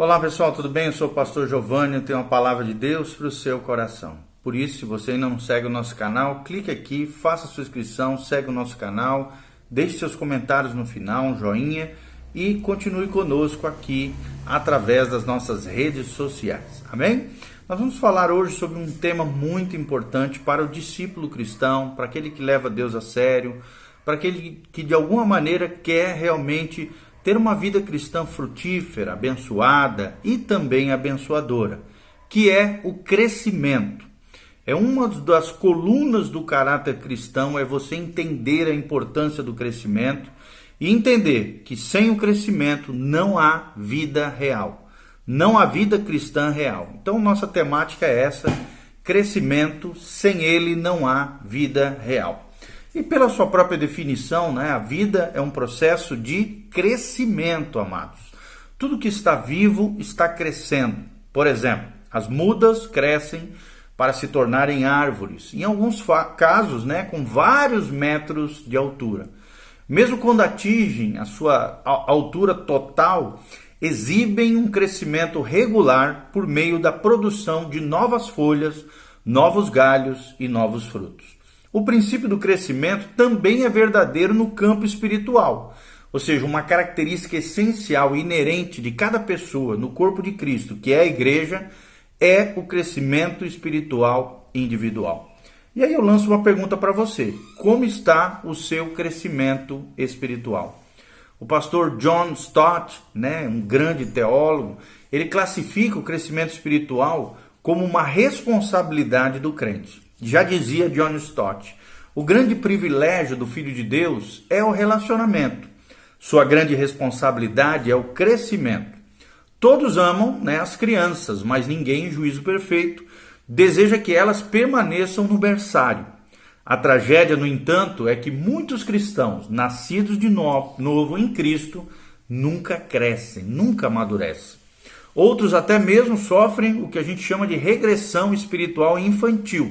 Olá pessoal, tudo bem? Eu sou o pastor Giovanni, eu tenho uma palavra de Deus para o seu coração. Por isso, se você ainda não segue o nosso canal, clique aqui, faça sua inscrição, segue o nosso canal, deixe seus comentários no final, um joinha e continue conosco aqui através das nossas redes sociais. Amém? Nós vamos falar hoje sobre um tema muito importante para o discípulo cristão, para aquele que leva Deus a sério, para aquele que de alguma maneira quer realmente ter uma vida cristã frutífera, abençoada e também abençoadora, que é o crescimento. É uma das colunas do caráter cristão, é você entender a importância do crescimento e entender que sem o crescimento não há vida real, não há vida cristã real. Então nossa temática é essa, crescimento, sem ele não há vida real. E pela sua própria definição, a vida é um processo de crescimento, amados. Tudo que está vivo está crescendo. Por exemplo, as mudas crescem para se tornarem árvores, em alguns casos, com vários metros de altura. Mesmo quando atingem a sua altura total, exibem um crescimento regular por meio da produção de novas folhas, novos galhos e novos frutos. O princípio do crescimento também é verdadeiro no campo espiritual, ou seja, uma característica essencial e inerente de cada pessoa no corpo de Cristo, que é a igreja, é o crescimento espiritual individual. E aí eu lanço uma pergunta para você: como está o seu crescimento espiritual? O pastor John Stott, um grande teólogo, ele classifica o crescimento espiritual como uma responsabilidade do crente. Já dizia John Stott, o grande privilégio do Filho de Deus é o relacionamento. Sua grande responsabilidade é o crescimento. Todos amam as crianças, mas ninguém, em juízo perfeito, deseja que elas permaneçam no berçário. A tragédia, no entanto, é que muitos cristãos, nascidos de novo em Cristo, nunca crescem, nunca amadurecem. Outros até mesmo sofrem o que a gente chama de regressão espiritual infantil.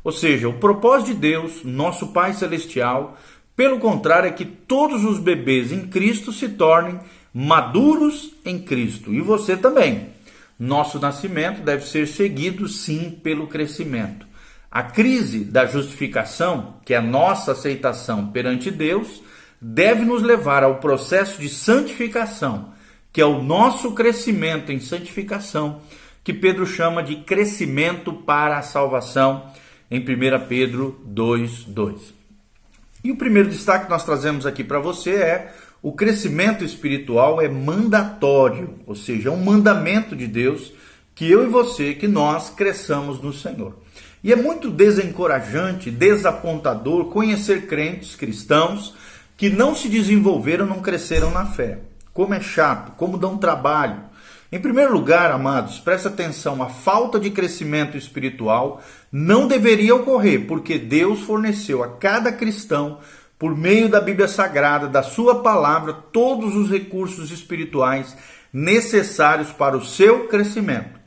Ou seja, o propósito de Deus, nosso Pai Celestial, pelo contrário, é que todos os bebês em Cristo se tornem maduros em Cristo. E você também. Nosso nascimento deve ser seguido, sim, pelo crescimento. A crise da justificação, que é a nossa aceitação perante Deus, deve nos levar ao processo de santificação, que é o nosso crescimento em santificação, que Pedro chama de crescimento para a salvação, em 1 Pedro 2:2. E o primeiro destaque que nós trazemos aqui para você é: o crescimento espiritual é mandatório, ou seja, é um mandamento de Deus que eu e você, que nós cresçamos no Senhor. E é muito desencorajante, desapontador conhecer crentes cristãos que não se desenvolveram, não cresceram na fé. Como é chato, como dão trabalho. Em primeiro lugar, amados, presta atenção, a falta de crescimento espiritual não deveria ocorrer, porque Deus forneceu a cada cristão, por meio da Bíblia Sagrada, da sua palavra, todos os recursos espirituais necessários para o seu crescimento.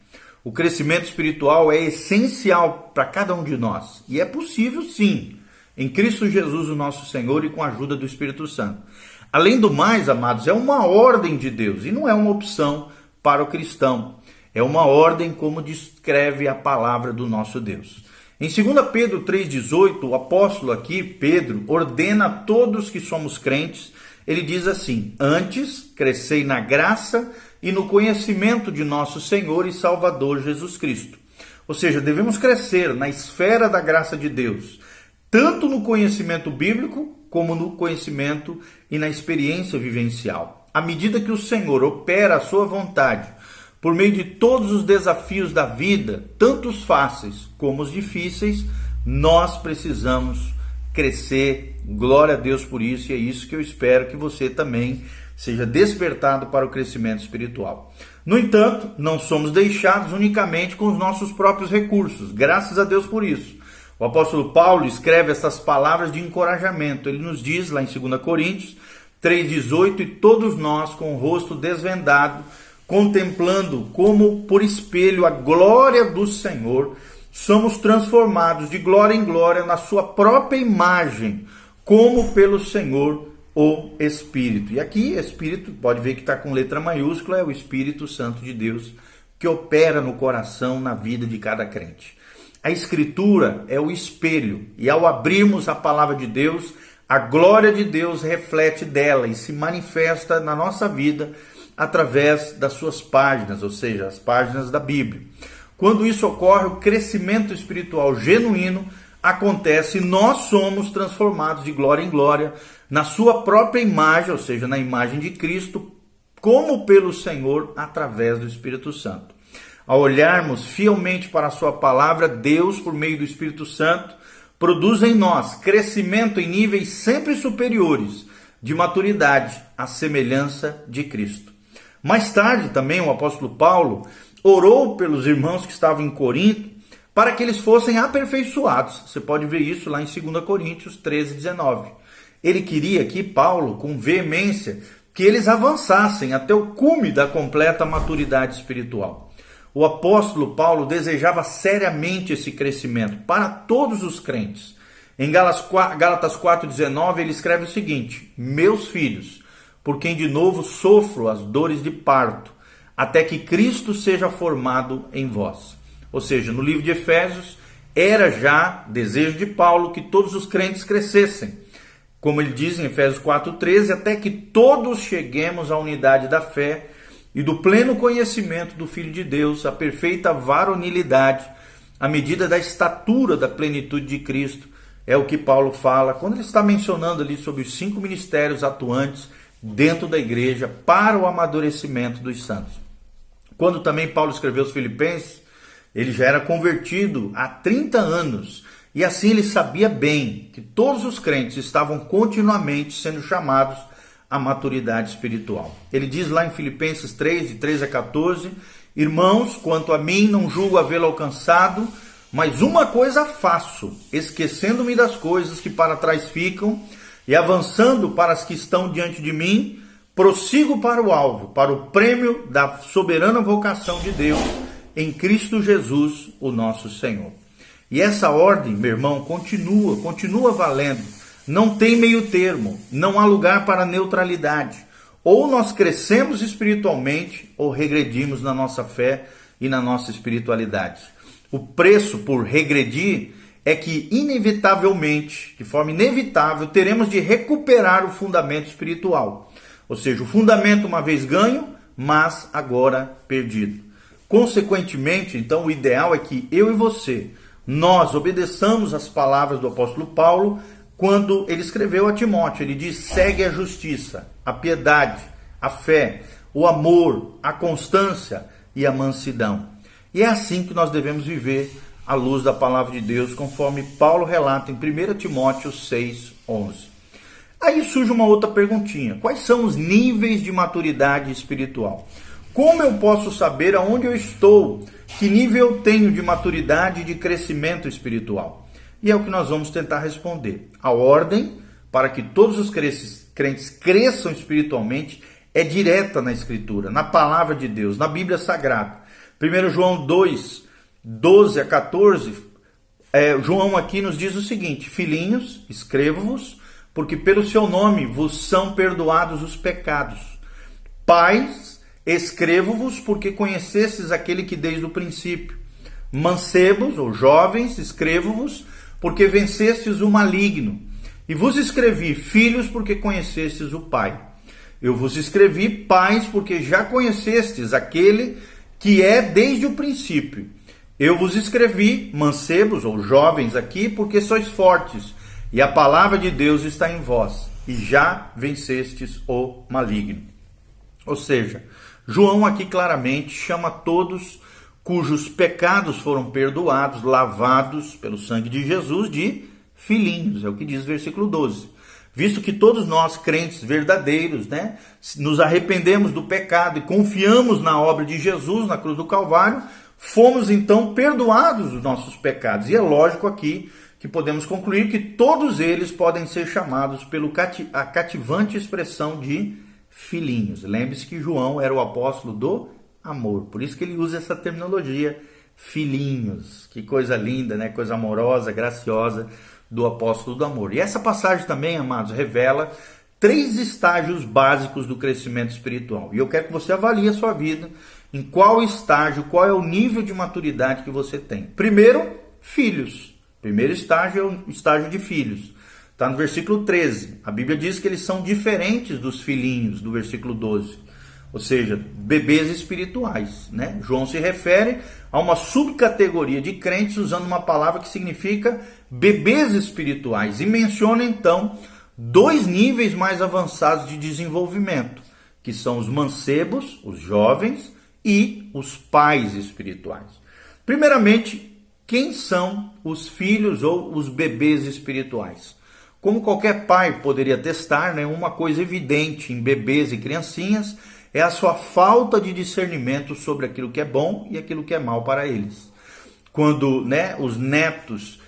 O crescimento espiritual é essencial para cada um de nós, e é possível sim, em Cristo Jesus, o nosso Senhor, e com a ajuda do Espírito Santo. Além do mais, amados, é uma ordem de Deus, e não é uma opção para o cristão. É uma ordem, como descreve a palavra do nosso Deus. Em 2 Pedro 3,18, o apóstolo aqui, Pedro, ordena a todos que somos crentes, ele diz assim: antes crescei na graça e no conhecimento de nosso Senhor e Salvador Jesus Cristo. Ou seja, devemos crescer na esfera da graça de Deus, tanto no conhecimento bíblico, como no conhecimento e na experiência vivencial. À medida que o Senhor opera a sua vontade, por meio de todos os desafios da vida, tanto os fáceis como os difíceis, nós precisamos crescer. Glória a Deus por isso, e é isso que eu espero que você também seja despertado para o crescimento espiritual. No entanto, não somos deixados unicamente com os nossos próprios recursos, graças a Deus por isso. O apóstolo Paulo escreve essas palavras de encorajamento. Ele nos diz lá em 2 Coríntios 3,18, e todos nós, com o rosto desvendado, contemplando como por espelho a glória do Senhor, somos transformados de glória em glória na sua própria imagem, como pelo Senhor, o Espírito. E aqui, Espírito, pode ver que está com letra maiúscula, é o Espírito Santo de Deus que opera no coração, na vida de cada crente. A Escritura é o espelho, e ao abrirmos a palavra de Deus, a glória de Deus reflete dela e se manifesta na nossa vida através das suas páginas, ou seja, as páginas da Bíblia. Quando isso ocorre, o crescimento espiritual genuíno acontece e nós somos transformados de glória em glória na sua própria imagem, ou seja, na imagem de Cristo, como pelo Senhor através do Espírito Santo. Ao olharmos fielmente para a sua palavra, Deus, por meio do Espírito Santo, produz em nós crescimento em níveis sempre superiores de maturidade à semelhança de Cristo. Mais tarde também o apóstolo Paulo orou pelos irmãos que estavam em Corinto para que eles fossem aperfeiçoados. Você pode ver isso lá em 2 Coríntios 13, 19. Ele queria aqui, Paulo, com veemência, que eles avançassem até o cume da completa maturidade espiritual. O apóstolo Paulo desejava seriamente esse crescimento para todos os crentes. Em Gálatas 4,19 ele escreve o seguinte: meus filhos, por quem de novo sofro as dores de parto, até que Cristo seja formado em vós. Ou seja, no livro de Efésios, era já desejo de Paulo que todos os crentes crescessem. Como ele diz em Efésios 4,13, até que todos cheguemos à unidade da fé e do pleno conhecimento do Filho de Deus, a perfeita varonilidade, à medida da estatura da plenitude de Cristo. É o que Paulo fala quando ele está mencionando ali sobre os 5 ministérios atuantes dentro da igreja para o amadurecimento dos santos. Quando também Paulo escreveu os Filipenses, ele já era convertido há 30 anos, e assim ele sabia bem que todos os crentes estavam continuamente sendo chamados à maturidade espiritual. Ele diz lá em Filipenses 3, de 13 a 14, irmãos, quanto a mim não julgo havê-lo alcançado, mas uma coisa faço, esquecendo-me das coisas que para trás ficam e avançando para as que estão diante de mim, prossigo para o alvo, para o prêmio da soberana vocação de Deus em Cristo Jesus, o nosso Senhor. E essa ordem, meu irmão, continua valendo. Não tem meio termo, não há lugar para neutralidade. Ou nós crescemos espiritualmente, ou regredimos na nossa fé e na nossa espiritualidade. O preço por regredir é que, inevitavelmente, de forma inevitável, teremos de recuperar o fundamento espiritual. Ou seja, o fundamento uma vez ganho, mas agora perdido. Consequentemente, então, o ideal é que eu e você, nós obedeçamos as palavras do apóstolo Paulo quando ele escreveu a Timóteo. Ele diz: segue a justiça, a piedade, a fé, o amor, a constância e a mansidão. E é assim que nós devemos viver à luz da palavra de Deus, conforme Paulo relata em 1 Timóteo 6, 11. Aí surge uma outra perguntinha: quais são os níveis de maturidade espiritual? Como eu posso saber aonde eu estou? Que nível eu tenho de maturidade e de crescimento espiritual? E é o que nós vamos tentar responder. A ordem para que todos os crentes cresçam espiritualmente é direta na Escritura, na palavra de Deus, na Bíblia Sagrada. 1 João 2, 12 a 14, João aqui nos diz o seguinte: filhinhos, escrevo-vos, porque pelo seu nome vos são perdoados os pecados. Pais, escrevo-vos porque conhecestes aquele que desde o princípio. Mancebos ou jovens, escrevo-vos porque vencestes o maligno. E vos escrevi, filhos, porque conhecestes o Pai. Eu vos escrevi, pais, porque já conhecestes aquele que é desde o princípio. Eu vos escrevi, mancebos ou jovens aqui, porque sois fortes, e a palavra de Deus está em vós, e já vencestes o maligno. Ou seja, João aqui claramente chama todos cujos pecados foram perdoados, lavados pelo sangue de Jesus, de filhinhos. É o que diz o versículo 12. Visto que todos nós, crentes verdadeiros, nos arrependemos do pecado e confiamos na obra de Jesus na cruz do Calvário, fomos então perdoados dos nossos pecados. E é lógico aqui que podemos concluir que todos eles podem ser chamados pela cativante expressão de filhinhos. Lembre-se que João era o apóstolo do amor, por isso que ele usa essa terminologia, filhinhos. Que coisa linda, coisa amorosa, graciosa do apóstolo do amor. E essa passagem também, amados, revela 3 estágios básicos do crescimento espiritual. E eu quero que você avalie a sua vida, em qual estágio, qual é o nível de maturidade que você tem. Primeiro, filhos. Primeiro estágio é o estágio de filhos. Está no versículo 13. A Bíblia diz que eles são diferentes dos filhinhos, do versículo 12. Ou seja, bebês espirituais, né? João se refere a uma subcategoria de crentes usando uma palavra que significa bebês espirituais. E menciona então 2 níveis mais avançados de desenvolvimento, que são os mancebos, os jovens, e os pais espirituais. Primeiramente, quem são os filhos ou os bebês espirituais? Como qualquer pai poderia testar, né, uma coisa evidente em bebês e criancinhas é a sua falta de discernimento sobre aquilo que é bom e aquilo que é mal para eles. Quando, né, os netos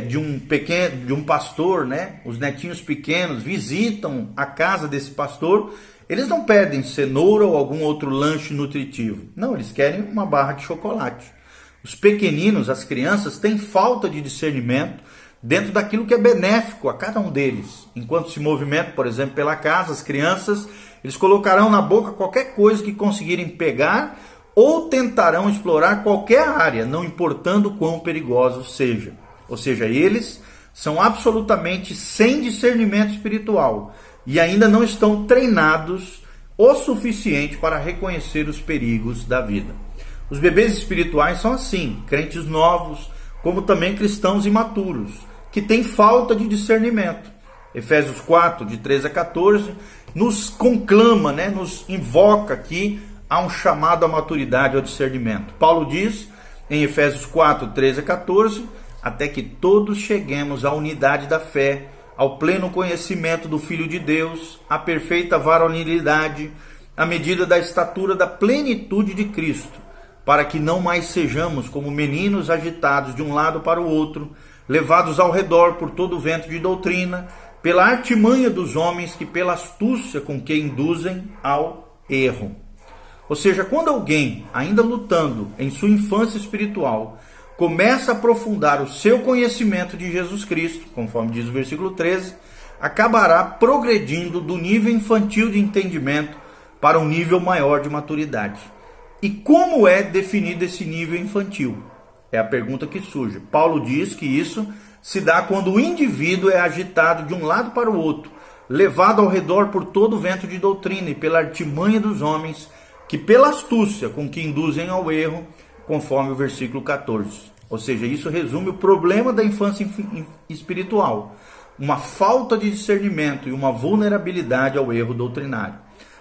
de um pastor, né, os netinhos pequenos visitam a casa desse pastor, eles não pedem cenoura ou algum outro lanche nutritivo. Não, eles querem uma barra de chocolate. Os pequeninos, as crianças, têm falta de discernimento dentro daquilo que é benéfico a cada um deles. Enquanto se movimentam, por exemplo, pela casa, as crianças, eles colocarão na boca qualquer coisa que conseguirem pegar ou tentarão explorar qualquer área, não importando quão perigoso seja. Ou seja, eles são absolutamente sem discernimento espiritual e ainda não estão treinados o suficiente para reconhecer os perigos da vida. Os bebês espirituais são assim, crentes novos, como também cristãos imaturos, que têm falta de discernimento. Efésios 4, de 13 a 14, nos conclama, né, nos invoca aqui a um chamado à maturidade, ao discernimento. Paulo diz em Efésios 4, 13 a 14, até que todos cheguemos à unidade da fé, ao pleno conhecimento do Filho de Deus, à perfeita varonilidade, à medida da estatura da plenitude de Cristo, para que não mais sejamos como meninos agitados de um lado para o outro, levados ao redor por todo o vento de doutrina, pela artimanha dos homens que pela astúcia com que induzem ao erro. Ou seja, quando alguém, ainda lutando em sua infância espiritual, começa a aprofundar o seu conhecimento de Jesus Cristo, conforme diz o versículo 13, acabará progredindo do nível infantil de entendimento para um nível maior de maturidade. E como é definido esse nível infantil? É a pergunta que surge. Paulo diz que isso se dá quando o indivíduo é agitado de um lado para o outro, levado ao redor por todo o vento de doutrina e pela artimanha dos homens, que pela astúcia com que induzem ao erro, conforme o versículo 14. Ou seja, isso resume o problema da infância espiritual, uma falta de discernimento e uma vulnerabilidade ao erro doutrinário.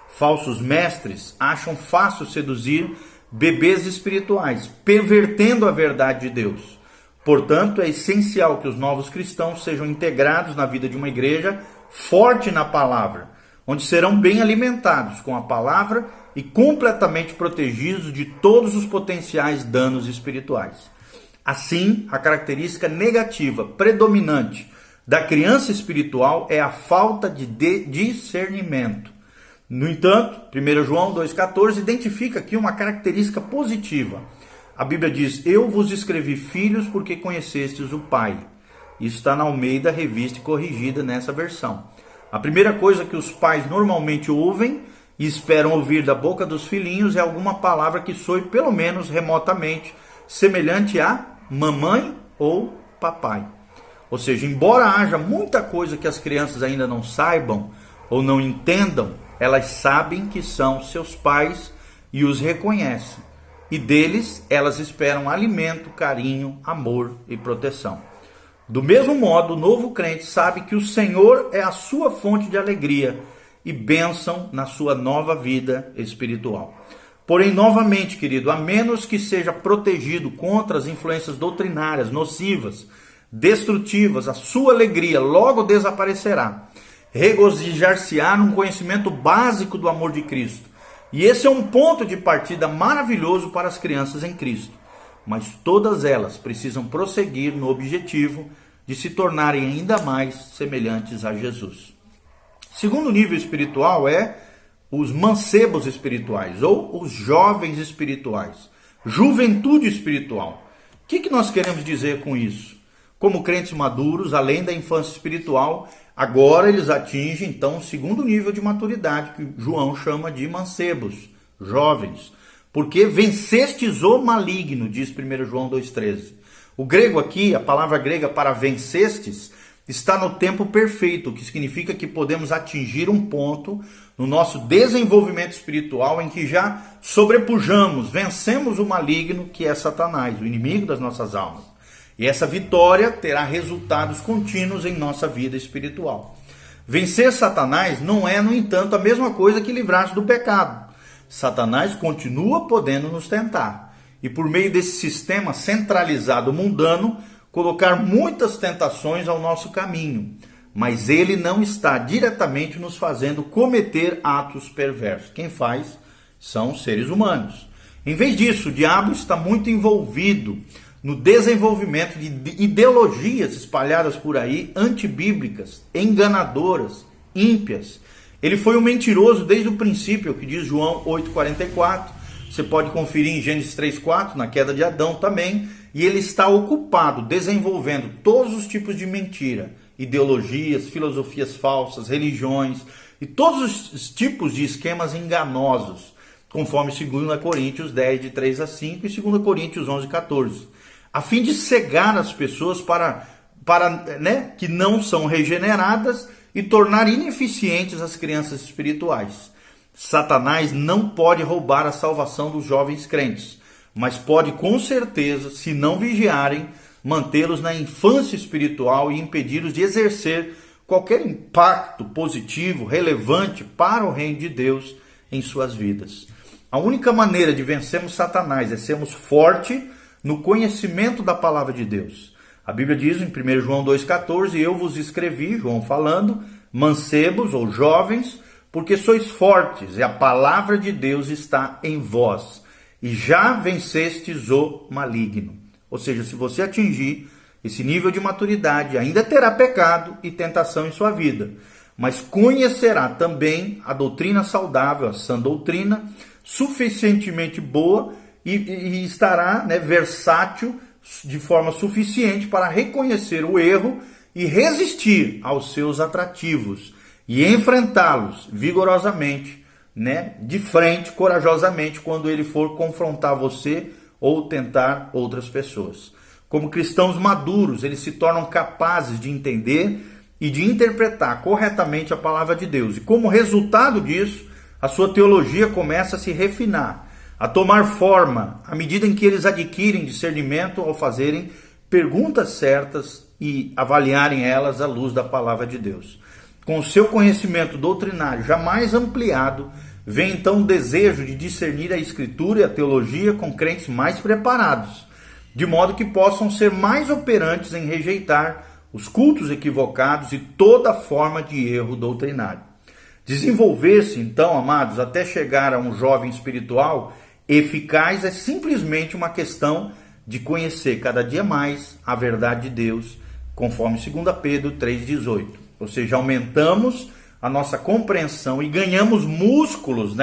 Falsos mestres acham fácil seduzir bebês espirituais, pervertendo a verdade de Deus. Portanto, é essencial que os novos cristãos sejam integrados na vida de uma igreja forte na palavra, onde serão bem alimentados com a palavra e completamente protegidos de todos os potenciais danos espirituais. Assim, a característica negativa predominante da criança espiritual é a falta de discernimento. No entanto, 1 João 2,14 identifica aqui uma característica positiva. A Bíblia diz: eu vos escrevi, filhos, porque conhecestes o Pai. Isso está na Almeida Revista e Corrigida nessa versão. A primeira coisa que os pais normalmente ouvem e esperam ouvir da boca dos filhinhos é alguma palavra que soe pelo menos remotamente semelhante a mamãe ou papai. Ou seja, embora haja muita coisa que as crianças ainda não saibam ou não entendam, elas sabem que são seus pais e os reconhecem. E deles elas esperam alimento, carinho, amor e proteção. Do mesmo modo, o novo crente sabe que o Senhor é a sua fonte de alegria e bênção na sua nova vida espiritual. Porém, novamente, querido, a menos que seja protegido contra as influências doutrinárias, nocivas, destrutivas, a sua alegria logo desaparecerá. Regozijar-se-á num conhecimento básico do amor de Cristo. E esse é um ponto de partida maravilhoso para as crianças em Cristo. Mas todas elas precisam prosseguir no objetivo de se tornarem ainda mais semelhantes a Jesus. Segundo nível espiritual é os mancebos espirituais ou os jovens espirituais, juventude espiritual. O que nós queremos dizer com isso? Como crentes maduros, além da infância espiritual, Agora eles atingem então o segundo nível de maturidade, que João chama de mancebos, jovens. Porque vencestes o maligno, diz 1 João 2,13. O grego aqui, a palavra grega para vencestes, está no tempo perfeito, o que significa que podemos atingir um ponto no nosso desenvolvimento espiritual em que já sobrepujamos, vencemos o maligno, que é Satanás, o inimigo das nossas almas. E essa vitória terá resultados contínuos em nossa vida espiritual. Vencer Satanás não é, no entanto, a mesma coisa que livrar-se do pecado. Satanás continua podendo nos tentar. E por meio desse sistema centralizado mundano, colocar muitas tentações ao nosso caminho. Mas ele não está diretamente nos fazendo cometer atos perversos. Quem faz são seres humanos. Em vez disso, o diabo está muito envolvido no desenvolvimento de ideologias espalhadas por aí, antibíblicas, enganadoras, ímpias. Ele foi um mentiroso desde o princípio, que diz João 8,44. Você pode conferir em Gênesis 3,4, na queda de Adão também. E ele está ocupado, desenvolvendo todos os tipos de mentira, ideologias, filosofias falsas, religiões e todos os tipos de esquemas enganosos, conforme 2 Coríntios 10, de 3 a 5 e 2 Coríntios 11, 14. A fim de cegar as pessoas para que não são regeneradas e tornar ineficientes as crianças espirituais. Satanás não pode roubar a salvação dos jovens crentes, mas pode com certeza, se não vigiarem, mantê-los na infância espiritual e impedi-los de exercer qualquer impacto positivo, relevante para o reino de Deus em suas vidas. A única maneira de vencermos Satanás é sermos fortes no conhecimento da palavra de Deus. A Bíblia diz em 1 João 2,14, eu vos escrevi, João falando, mancebos ou jovens, porque sois fortes e a palavra de Deus está em vós, e já vencestes o maligno. Ou seja, se você atingir esse nível de maturidade, ainda terá pecado e tentação em sua vida, mas conhecerá também a doutrina saudável, a sã doutrina, suficientemente boa e estará versátil de forma suficiente para reconhecer o erro e resistir aos seus atrativos e enfrentá-los vigorosamente, de frente, corajosamente, quando ele for confrontar você ou tentar outras pessoas. Como cristãos maduros, eles se tornam capazes de entender e de interpretar corretamente a palavra de Deus. E como resultado disso, a sua teologia começa a se refinar, a tomar forma, à medida em que eles adquirem discernimento ao fazerem perguntas certas e avaliarem elas à luz da palavra de Deus. Com o seu conhecimento doutrinário jamais ampliado, vem então o desejo de discernir a Escritura e a teologia com crentes mais preparados, de modo que possam ser mais operantes em rejeitar os cultos equivocados e toda forma de erro doutrinário. Desenvolver-se então, amados, até chegar a um jovem espiritual eficaz é simplesmente uma questão de conhecer cada dia mais a verdade de Deus, conforme 2 Pedro 3,18. Ou seja, aumentamos a nossa compreensão e ganhamos músculos,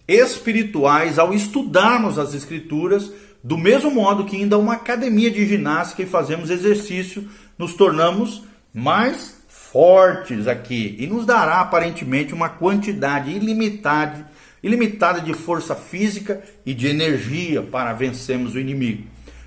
espirituais ao estudarmos as Escrituras, do mesmo modo que indo a uma academia de ginástica e fazemos exercício, nos tornamos mais fortes aqui e nos dará aparentemente uma quantidade ilimitada de força física e de energia para vencermos o inimigo.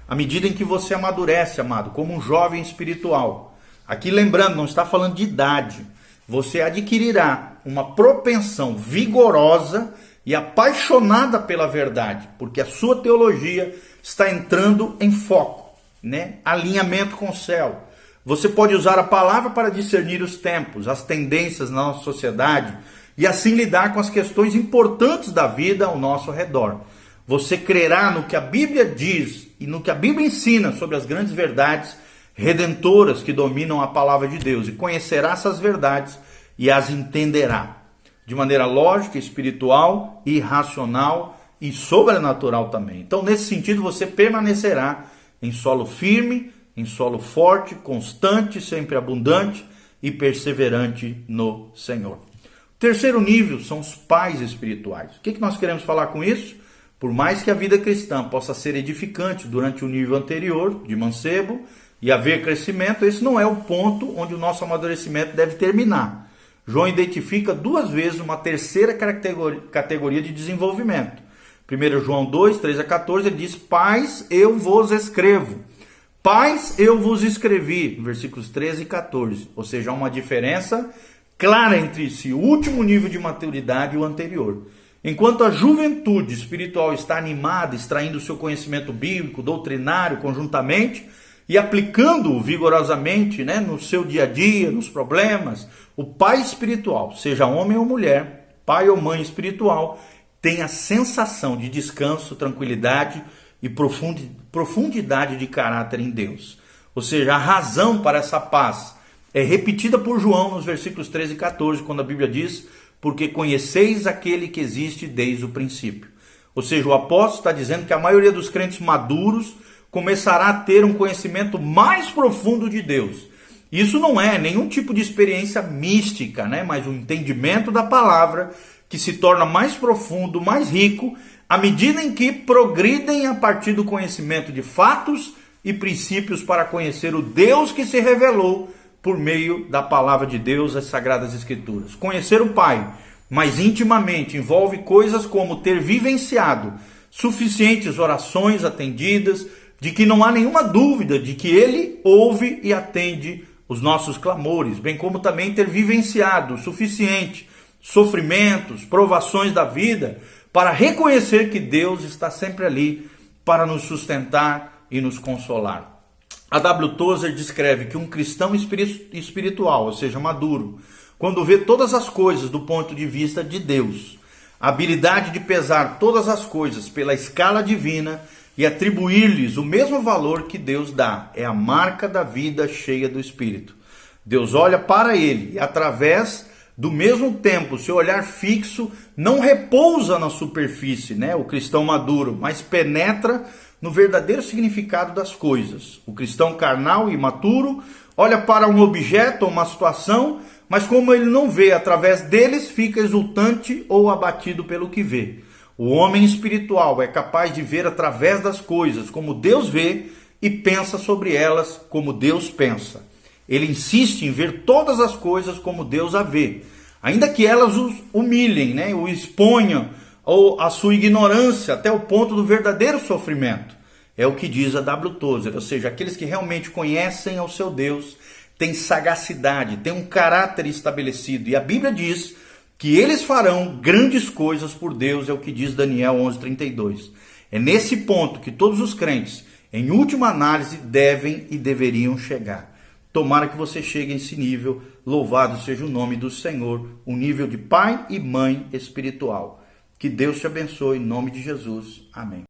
À medida em que você amadurece, amado, como um jovem espiritual, aqui lembrando, não está falando de idade, você adquirirá uma propensão vigorosa e apaixonada pela verdade, porque a sua teologia está entrando em foco, alinhamento com o céu. Você pode usar a palavra para discernir os tempos, as tendências na nossa sociedade e assim lidar com as questões importantes da vida ao nosso redor. Você crerá no que a Bíblia diz e no que a Bíblia ensina sobre as grandes verdades redentoras que dominam a palavra de Deus e conhecerá essas verdades e as entenderá de maneira lógica, espiritual, irracional e sobrenatural também. Então, nesse sentido, você permanecerá em solo firme, em solo forte, constante, sempre abundante e perseverante no Senhor. O terceiro nível são os pais espirituais. O que nós queremos falar com isso? Por mais que a vida cristã possa ser edificante durante o nível anterior, de mancebo, e haver crescimento, esse não é o ponto onde o nosso amadurecimento deve terminar. João identifica duas vezes uma terceira categoria de desenvolvimento. 1 João 2, 3 a 14, ele diz: Pais, eu vos escrevo. Pais, eu vos escrevi. Versículos 13 e 14. Ou seja, há uma diferença clara entre esse último nível de maturidade e o anterior. Enquanto a juventude espiritual está animada, extraindo o seu conhecimento bíblico, doutrinário, conjuntamente, e aplicando-o vigorosamente, no seu dia a dia, nos problemas, o pai espiritual, seja homem ou mulher, pai ou mãe espiritual, tem a sensação de descanso, tranquilidade e profundidade de caráter em Deus. Ou seja, a razão para essa paz é repetida por João nos versículos 13 e 14, quando a Bíblia diz: porque conheceis aquele que existe desde o princípio. Ou seja, o apóstolo está dizendo que a maioria dos crentes maduros começará a ter um conhecimento mais profundo de Deus. Isso não é nenhum tipo de experiência mística, mas um entendimento da palavra que se torna mais profundo, mais rico, à medida em que progridem a partir do conhecimento de fatos e princípios para conhecer o Deus que se revelou por meio da palavra de Deus, as Sagradas Escrituras. Conhecer o Pai mais intimamente envolve coisas como ter vivenciado suficientes orações atendidas, de que não há nenhuma dúvida de que Ele ouve e atende os nossos clamores, bem como também ter vivenciado o suficiente sofrimentos, provações da vida, para reconhecer que Deus está sempre ali para nos sustentar e nos consolar. A W. Tozer descreve que um cristão espiritual, ou seja, maduro, quando vê todas as coisas do ponto de vista de Deus, a habilidade de pesar todas as coisas pela escala divina e atribuir-lhes o mesmo valor que Deus dá, é a marca da vida cheia do Espírito. Deus olha para ele e, através do mesmo tempo, seu olhar fixo não repousa na superfície, o cristão maduro, mas penetra no verdadeiro significado das coisas. O cristão carnal e imaturo olha para um objeto ou uma situação, mas como ele não vê através deles, fica exultante ou abatido pelo que vê. O homem espiritual é capaz de ver através das coisas como Deus vê e pensa sobre elas como Deus pensa. Ele insiste em ver todas as coisas como Deus a vê, ainda que elas o humilhem, o exponham ou a sua ignorância até o ponto do verdadeiro sofrimento. É o que diz a W. Tozer, ou seja, aqueles que realmente conhecem ao seu Deus têm sagacidade, têm um caráter estabelecido. E a Bíblia diz que eles farão grandes coisas por Deus, é o que diz Daniel 11:32. É nesse ponto que todos os crentes, em última análise, devem e deveriam chegar. Tomara que você chegue a esse nível, louvado seja o nome do Senhor, um nível de pai e mãe espiritual. Que Deus te abençoe, em nome de Jesus. Amém.